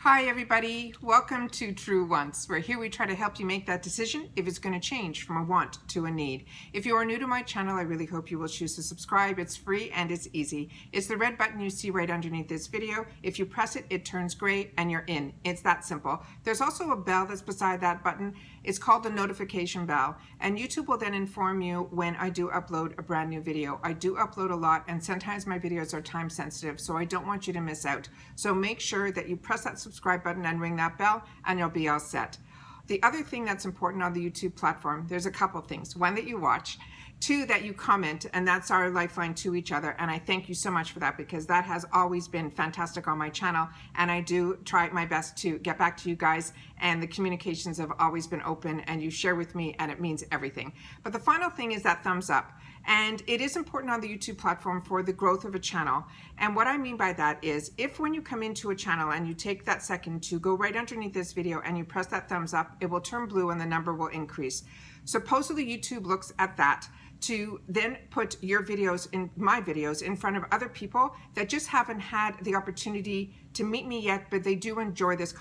Hi everybody, welcome to True Wants, where here we try to help you make that decision if it's going to change from a want to a need. If you are new to my channel, I really hope you will choose to subscribe. It's free and it's easy. It's the red button you see right underneath this video. If you press it, it turns gray and you're in. It's that simple. There's also a bell that's beside that button. It's called the notification bell, and YouTube will then inform you when I do upload a brand new video. I do upload a lot, and sometimes my videos are time sensitive, so I don't want you to miss out. So make sure that you press that subscribe button and ring that bell and you'll be all set. The other thing that's important on the YouTube platform, there's a couple things. One, that you watch. Two, that you comment, and that's our lifeline to each other, and I thank you so much for that because that has always been fantastic on my channel, and I do try my best to get back to you guys, and the communications have always been open, and you share with me, and it means everything. But the final thing is that thumbs up, and it is important on the YouTube platform for the growth of a channel. And what I mean by that is, if when you come into a channel and you take that second to go right underneath this video and you press that thumbs up, it will turn blue and the number will increase. Supposedly YouTube looks at that to then put your videos, in my videos, in front of other people that just haven't had the opportunity to meet me yet, but they do enjoy this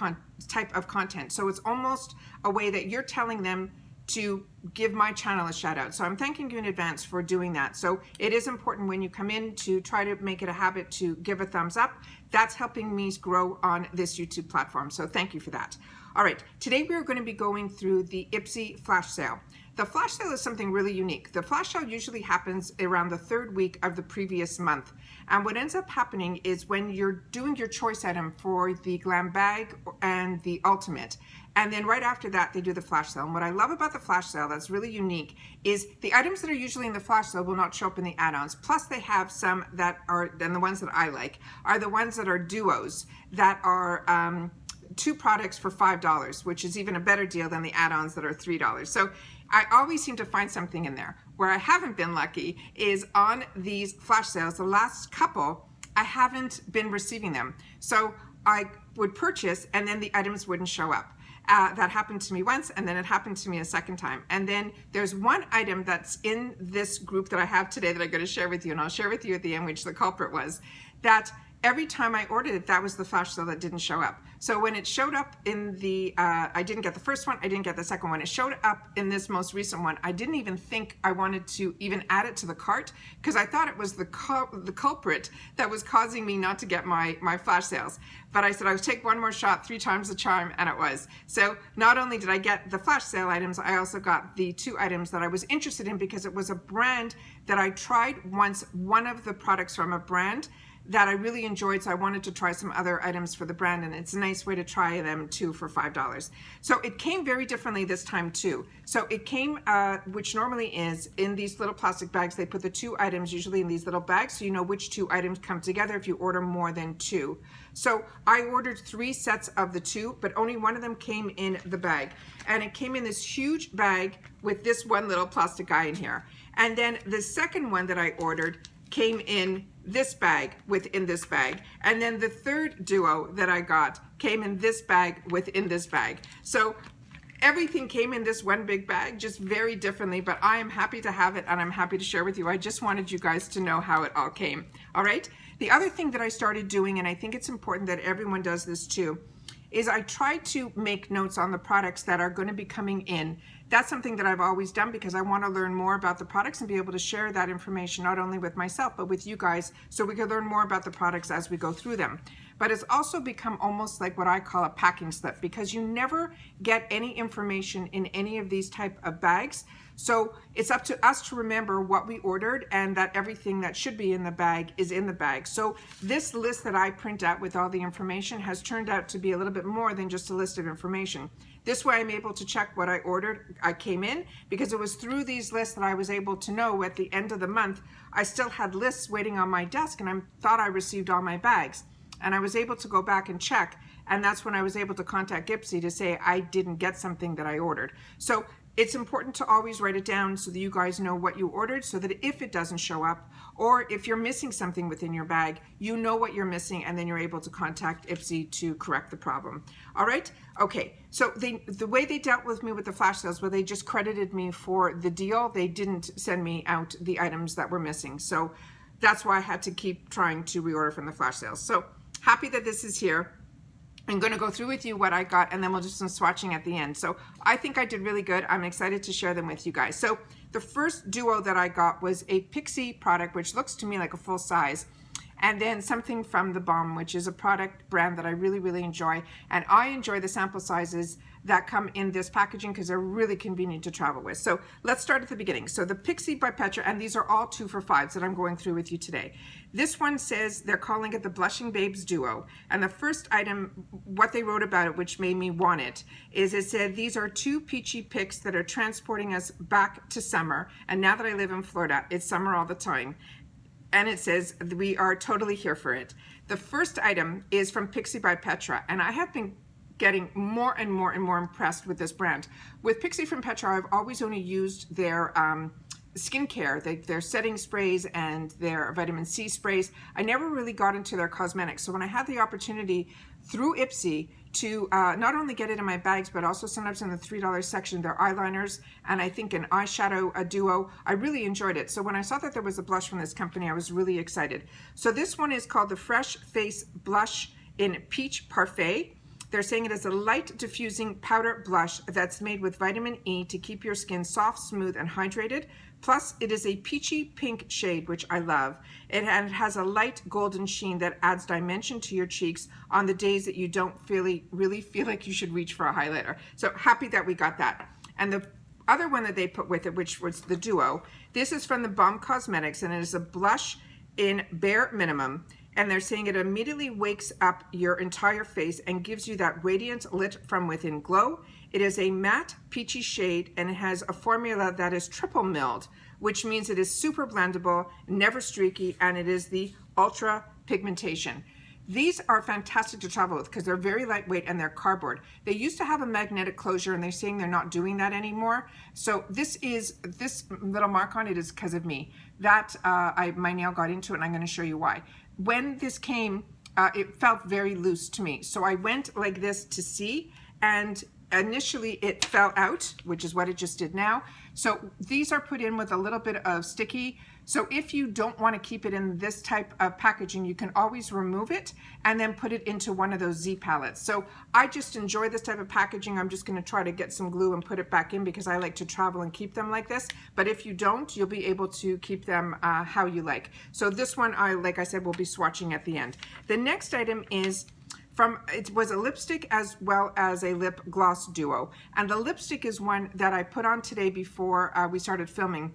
type of content. So it's almost a way that you're telling them to give my channel a shout out. So I'm thanking you in advance for doing that. So it is important when you come in to try to make it a habit to give a thumbs up. That's helping me grow on this YouTube platform. So thank you for that. All right, today we are going to be going through the IPSY flash sale. The flash sale is something really unique. The flash sale usually happens around the third week of the previous month. And what ends up happening is when you're doing your choice item for the Glam Bag and the Ultimate, and then right after that, they do the flash sale. And what I love about the flash sale that's really unique is the items that are usually in the flash sale will not show up in the add-ons. Plus they have some that are, and the ones that I like, are the ones that are duos that are two products for $5, which is even a better deal than the add-ons that are $3. So I always seem to find something in there. Where I haven't been lucky is on these flash sales. The last couple, I haven't been receiving them. So I would purchase and then the items wouldn't show up. That happened to me once, and then it happened to me a second time. And then there's one item that's in this group that I have today that I'm going to share with you, and I'll share with you at the end which the culprit was, that every time I ordered it, that was the flash sale that didn't show up. So when it showed up in the, I didn't get the first one, I didn't get the second one. It showed up in this most recent one. I didn't even think I wanted to even add it to the cart because I thought it was the culprit that was causing me not to get my flash sales. But I said I would take one more shot, 3 times the charm, and it was. So not only did I get the flash sale items, I also got the 2 items that I was interested in because it was a brand that I tried once, one of the products from a brand that I really enjoyed, so I wanted to try some other items for the brand, and it's a nice way to try them too for $5. So it came very differently this time too. So it came, which normally is in these little plastic bags. They put the 2 items usually in these little bags, so you know which 2 items come together if you order more than 2. So I ordered 3 sets of the 2, but only one of them came in the bag. And it came in this huge bag with this one little plastic guy in here. And then the second one that I ordered came in this bag within this bag, and then the third duo that I got came in this bag within this bag. So everything came in this one big bag, just very differently, but I am happy to have it and I'm happy to share with you. I just wanted you guys to know how it all came. All right, the other thing that I started doing, and I think it's important that everyone does this too, is I try to make notes on the products that are going to be coming in. That's something that I've always done because I want to learn more about the products and be able to share that information not only with myself but with you guys, so we can learn more about the products as we go through them. But it's also become almost like what I call a packing slip, because you never get any information in any of these type of bags. So it's up to us to remember what we ordered and that everything that should be in the bag is in the bag. So this list that I print out with all the information has turned out to be a little bit more than just a list of information. This way I'm able to check what I ordered, I came in, because it was through these lists that I was able to know at the end of the month, I still had lists waiting on my desk and I thought I received all my bags. And I was able to go back and check, and that's when I was able to contact IPSY to say I didn't get something that I ordered. So it's important to always write it down so that you guys know what you ordered, so that if it doesn't show up, or if you're missing something within your bag, you know what you're missing, and then you're able to contact IPSY to correct the problem. All right? Okay, so the way they dealt with me with the flash sales, well, they just credited me for the deal. They didn't send me out the items that were missing. So that's why I had to keep trying to reorder from the flash sales. So happy that this is here. I'm going to go through with you what I got, and then we'll do some swatching at the end. So I think I did really good. I'm excited to share them with you guys. So the first duo that I got was a Pixi product, which looks to me like a full size. And then something from the Balm, which is a product brand that I really, really enjoy. And I enjoy the sample sizes that come in this packaging because they're really convenient to travel with. So let's start at the beginning. So the Pixi by Petra, and these are all 2 for $5s that I'm going through with you today. This one says they're calling it the Blushing Babes Duo. And the first item, what they wrote about it, which made me want it, is it said, these are 2 peachy picks that are transporting us back to summer. And now that I live in Florida, it's summer all the time. And it says, we are totally here for it. The first item is from Pixi by Petra, and I have been getting more and more and more impressed with this brand. With Pixi from Petra, I've always only used their skincare, their setting sprays and their vitamin C sprays. I never really got into their cosmetics. So when I had the opportunity through IPSY to not only get it in my bags, but also sometimes in the $3 section, their eyeliners, and I think an eyeshadow duo, I really enjoyed it. So when I saw that there was a blush from this company, I was really excited. So this one is called the Fresh Face Blush in Peach Parfait. They're saying it is a light diffusing powder blush that's made with vitamin E to keep your skin soft, smooth, and hydrated. Plus, it is a peachy pink shade, which I love. It has a light golden sheen that adds dimension to your cheeks on the days that you don't really feel like you should reach for a highlighter. So happy that we got that. And the other one that they put with it, which was the duo, this is from the Balm Cosmetics, and it is a blush in Bare Minimum. And they're saying it immediately wakes up your entire face and gives you that radiant lit from within glow. It is a matte peachy shade, and it has a formula that is triple milled, which means it is super blendable, never streaky, and it is the ultra pigmentation. These are fantastic to travel with because they're very lightweight and they're cardboard. They used to have a magnetic closure, and they're saying they're not doing that anymore. So this little mark on it is because of me. That my nail got into it, and I'm going to show you why. When this came, it felt very loose to me. So I went like this to see, and initially it fell out, which is what it just did now. So these are put in with a little bit of sticky. So if you don't want to keep it in this type of packaging, you can always remove it and then put it into one of those Z palettes. So I just enjoy this type of packaging. I'm just going to try to get some glue and put it back in because I like to travel and keep them like this. But if you don't, you'll be able to keep them how you like. So this one, like I said, we'll be swatching at the end. The next item is it was a lipstick as well as a lip gloss duo. And the lipstick is one that I put on today before we started filming.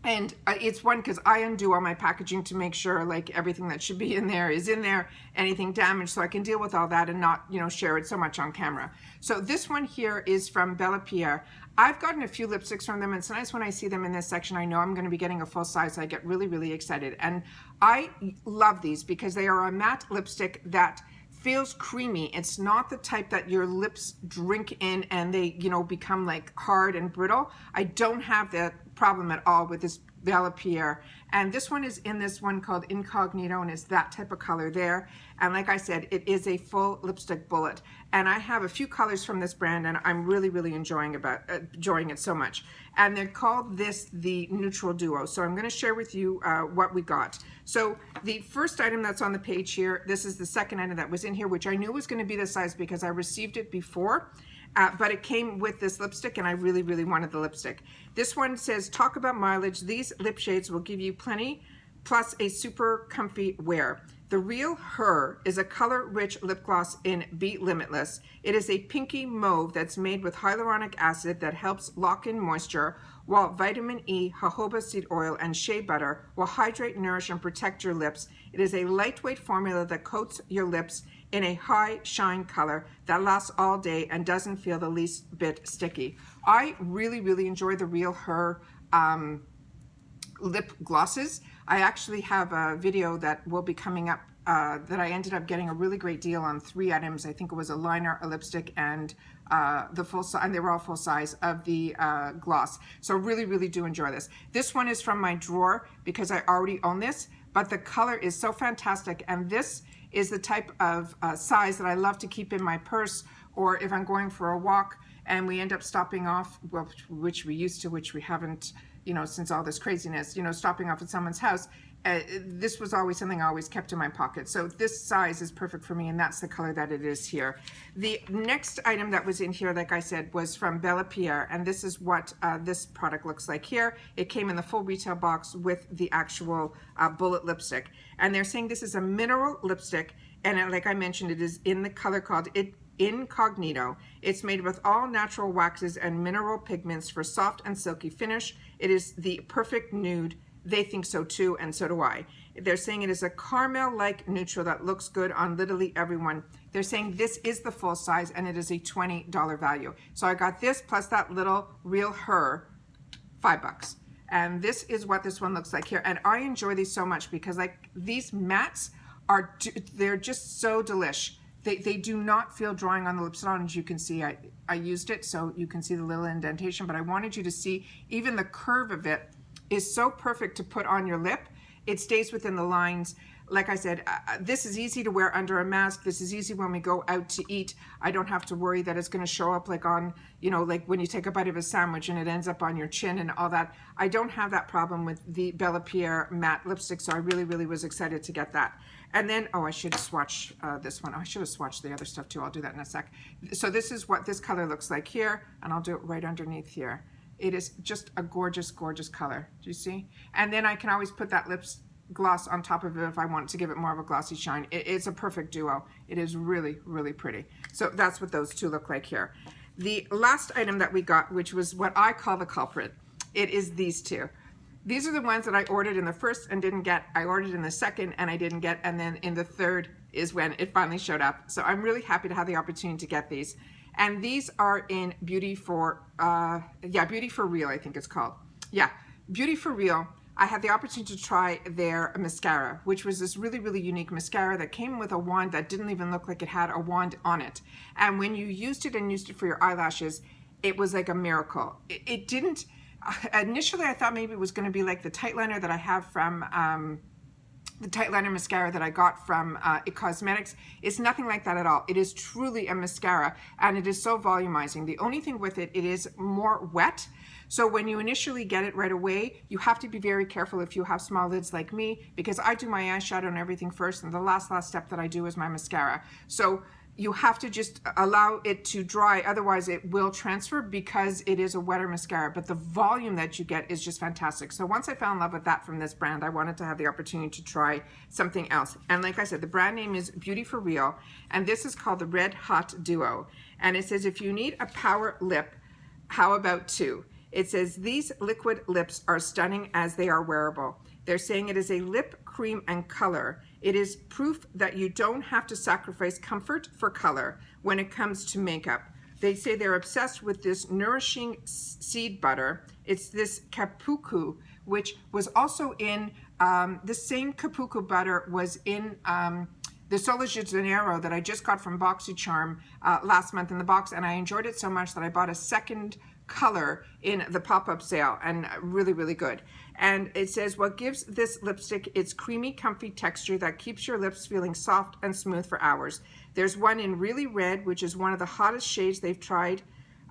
And it's one because I undo all my packaging to make sure like everything that should be in there is in there, anything damaged, so I can deal with all that and not, share it so much on camera. So this one here is from BellaPierre. I've gotten a few lipsticks from them, and sometimes when I see them in this section, I know I'm going to be getting a full size. So I get really, really excited. And I love these because they are a matte lipstick that feels creamy. It's not the type that your lips drink in and they, become like hard and brittle. I don't have that problem at all with this BellaPierre. And this one is in this one called Incognito, and it's that type of color there. And like I said, it is a full lipstick bullet. And I have a few colors from this brand, and I'm really, really enjoying it so much. And they're called this the Neutral Duo. So I'm going to share with you what we got. So the first item that's on the page here, this is the second item that was in here, which I knew was going to be the size because I received it before. But it came with this lipstick, and I really, really wanted the lipstick. This one says, talk about mileage. These lip shades will give you plenty, plus a super comfy wear. The Real Her is a color-rich lip gloss in Be Limitless. It is a pinky mauve that's made with hyaluronic acid that helps lock in moisture, while vitamin E, jojoba seed oil, and shea butter will hydrate, nourish, and protect your lips. It is a lightweight formula that coats your lips in a high shine color that lasts all day and doesn't feel the least bit sticky. I really, really enjoy the Real Her lip glosses. I actually have a video that will be coming up that I ended up getting a really great deal on 3 items. I think it was a liner, a lipstick, and the full size, and they were all full size of the gloss. So really, really do enjoy this. This one is from my drawer because I already own this, but the color is so fantastic. And this is the type of size that I love to keep in my purse, or if I'm going for a walk and we end up stopping off, which we used to, which we haven't, since all this craziness, stopping off at someone's house. this was always something I always kept in my pocket. So this size is perfect for me, and that's the color that it is here. The next item that was in here, like I said, was from BellaPierre, and this is what this product looks like here. It came in the full retail box with the actual bullet lipstick. And they're saying this is a mineral lipstick, and like I mentioned, it is in the color called Incognito. It's made with all natural waxes and mineral pigments for soft and silky finish. It is the perfect nude. They think so too, and so do I. They're saying it is a caramel-like neutral that looks good on literally everyone. They're saying this is the full size, and it is a $20 value. So I got this plus that little Real Her, $5. And this is what this one looks like here. And I enjoy these so much because like these mattes they're just so delish. They do not feel drying on the lips at all. As you can see, I used it so you can see the little indentation, but I wanted you to see even the curve of it is so perfect to put on your lip. It stays within the lines. Like I said, this is easy to wear under a mask. This is easy when we go out to eat. I don't have to worry that it's going to show up like on, you know, like when you take a bite of a sandwich and it ends up on your chin and all that. I don't have that problem with the BellaPierre matte lipstick, so I really, really was excited to get that. And then, oh, I should swatch this one. Oh, I should have swatched the other stuff too. I'll do that in a sec. So this is what this color looks like here, and I'll do it right underneath here. It is just a gorgeous, gorgeous color. Do you see? And then I can always put that lips gloss on top of it if I want to give it more of a glossy shine. It's a perfect duo. It is really, really pretty. So that's what those two look like here. The last item that we got, which was what I call the culprit, it is these two. These are the ones that I ordered in the first and didn't get. I ordered in the second and I didn't get. And then in the third is when it finally showed up. So I'm really happy to have the opportunity to get these. And these are in Beauty for Real, I think it's called. Yeah, Beauty for Real. I had the opportunity to try their mascara, which was this really, really unique mascara that came with a wand that didn't even look like it had a wand on it. And when you used it for your eyelashes, it was like a miracle. It didn't, initially I thought maybe it was going to be like the tight liner that I have from, the tight liner mascara that I got from IPSY Cosmetics. It's nothing like that at all. It is truly a mascara, and it is so volumizing. The only thing with it, it is more wet. So when you initially get it right away, you have to be very careful if you have small lids like me, because I do my eyeshadow and everything first, and the last step that I do is my mascara. So you have to just allow it to dry, otherwise it will transfer because it is a wetter mascara, but the volume that you get is just fantastic. So once I fell in love with that from this brand, I wanted to have the opportunity to try something else. And like I said, the brand name is Beauty for Real, and this is called the Red Hot Duo. And it says, if you need a power lip, how about two? It says, these liquid lips are stunning as they are wearable. They're saying it is a lip cream and color. It is proof that you don't have to sacrifice comfort for color when it comes to makeup. They say they're obsessed with this nourishing seed butter. It's this Kapuku, which was also in, the same Kapuku butter was in the Solo de Janeiro that I just got from BoxyCharm last month in the box, and I enjoyed it so much that I bought a second color in the pop-up sale, and really, really good. And it says, what gives this lipstick its creamy, comfy texture that keeps your lips feeling soft and smooth for hours. There's one in Really Red, which is one of the hottest shades they've tried,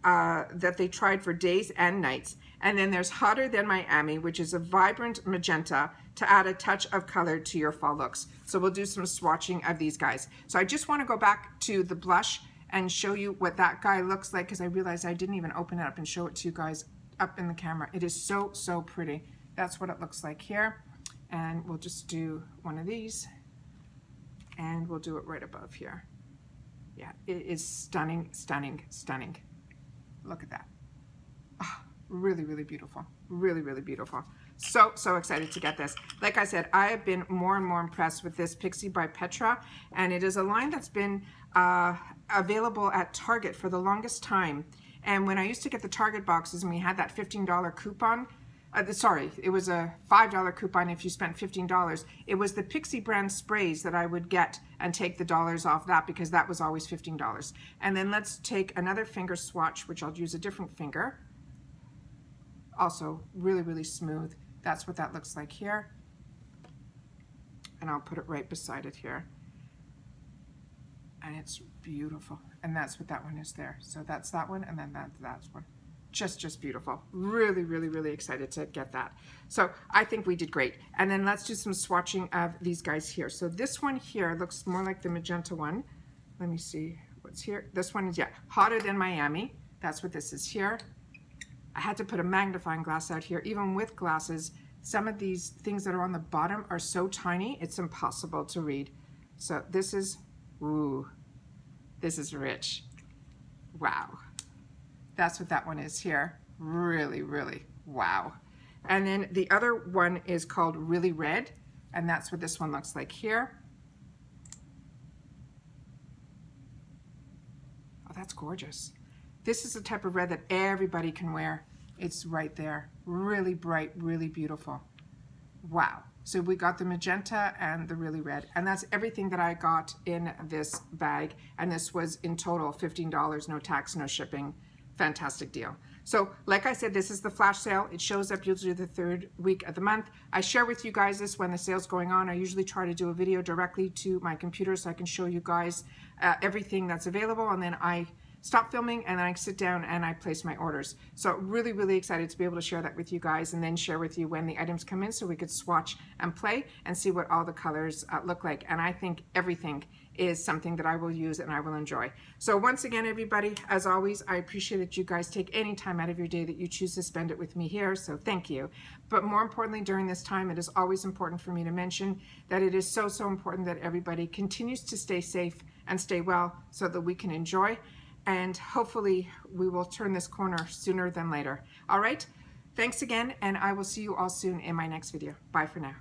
that they tried for days and nights. And then there's Hotter Than Miami, which is a vibrant magenta to add a touch of color to your fall looks. So we'll do some swatching of these guys. So I just want to go back to the blush and show you what that guy looks like, because I realized I didn't even open it up and show it to you guys up in the camera. It is so, so pretty. That's what it looks like here. And we'll just do one of these, and we'll do it right above here. Yeah, it is stunning, stunning, stunning. Look at that. Oh, really, really beautiful. Really, really beautiful. So, so excited to get this. Like I said, I have been more and more impressed with this Pixi by Petra, and it is a line that's been available at Target for the longest time. And when I used to get the Target boxes and we had that $15 coupon, sorry, it was a $5 coupon if you spent $15. It was the Pixi brand sprays that I would get and take the dollars off that, because that was always $15. And then let's take another finger swatch, which I'll use a different finger. Also really, really smooth. That's what that looks like here. And I'll put it right beside it here. And it's beautiful. And that's what that one is there. So that's that one, and then that's one. just beautiful. Really, really, really excited to get that. So I think we did great. And then let's do some swatching of these guys here. So this one here looks more like the magenta one. Let me see what's here. This one is, yeah, Hotter Than Miami. That's what this is here. I had to put a magnifying glass out here. Even with glasses, some of these things that are on the bottom are so tiny, it's impossible to read. So this is, ooh, this is rich. Wow. That's what that one is here. Really, really, wow. And then the other one is called Really Red, and that's what this one looks like here. Oh, that's gorgeous. This is the type of red that everybody can wear. It's right there. Really bright, really beautiful. Wow. So we got the magenta and the really red, and that's everything that I got in this bag. And this was in total $15, no tax, no shipping. Fantastic deal. So like I said, this is the flash sale. It shows up usually the third week of the month. I share with you guys this when the sale's going on. I usually try to do a video directly to my computer so I can show you guys everything that's available, and then I stop filming and then I sit down and I place my orders. So really, really excited to be able to share that with you guys, and then share with you when the items come in so we could swatch and play and see what all the colors look like. And I think everything is something that I will use and I will enjoy. So once again, everybody, as always, I appreciate that you guys take any time out of your day that you choose to spend it with me here. So thank you. But more importantly, during this time, it is always important for me to mention that it is so, so important that everybody continues to stay safe and stay well so that we can enjoy. And hopefully we will turn this corner sooner than later. All right, thanks again, and I will see you all soon in my next video. Bye for now.